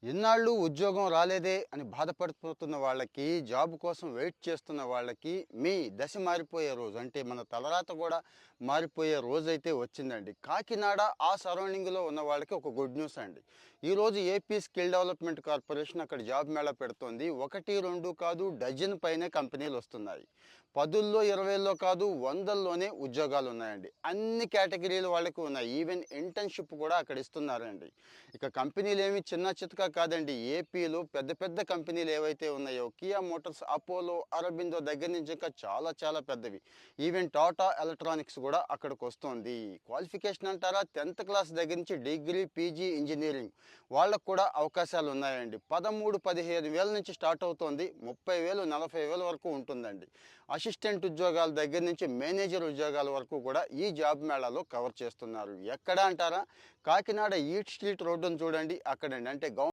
ఇన్నాళ్ళు ఉద్యోగం రాలేదే అని బాధపడిపోతున్న వాళ్ళకి, జాబ్ కోసం వెయిట్ చేస్తున్న వాళ్ళకి, మీ దశ మారిపోయే రోజు అంటే మన తలరాత కూడా మారిపోయే రోజైతే వచ్చిందండి. కాకినాడ ఆ సరౌండింగ్‌లో ఉన్న వాళ్ళకి ఒక గుడ్ న్యూస్ అండి. ఈరోజు ఏపీ స్కిల్ డెవలప్‌మెంట్ కార్పొరేషన్ అక్కడ జాబ్ మేళా పెడుతోంది. 1, 2 కాదు డజన్ పైనే కంపెనీలొస్తున్నాయి. 10ల్లో, 20ల్లో కాదు వందల్లోనే ఉద్యోగాలున్నాయండి. అన్ని కేటగిరీల వాళ్ళకి ఉన్నాయి. ఈవెన్ ఇంటర్న్‌షిప్ కూడా అక్కడ ఇస్తున్నారండి. ఇక కంపెనీలేమి చిన్న చితకా కాదండి. ఏపీలో పెద్ద పెద్ద కంపెనీలు ఏవైతే ఉన్నాయో కియా మోటార్స్, అపోలో, అరబిందో దగ్గర నుంచి ఇంకా చాలా చాలా పెద్దవి. ఈవెన్ టాటా ఎలక్ట్రానిక్స్ కూడా అక్కడికొస్తోంది. క్వాలిఫికేషన్ అంటారా 10th క్లాస్ దగ్గర నుంచి డిగ్రీ, పీజీ, ఇంజినీరింగ్ వాళ్ళకు కూడా అవకాశాలు ఉన్నాయండి. 13, 15 వేల నుంచి స్టార్ట్ అవుతోంది. 30,000, 40,000 వరకు ఉంటుందండి. అసిస్టెంట్ ఉద్యోగాల దగ్గర నుంచి మేనేజర్ ఉద్యోగాల వరకు కూడా ఈ జాబ్ మేళాలో కవర్ చేస్తున్నారు. ఎక్కడ అంటారా? కాకినాడ ఈట్ స్ట్రీట్ రోడ్డును చూడండి అక్కడండి. అంటే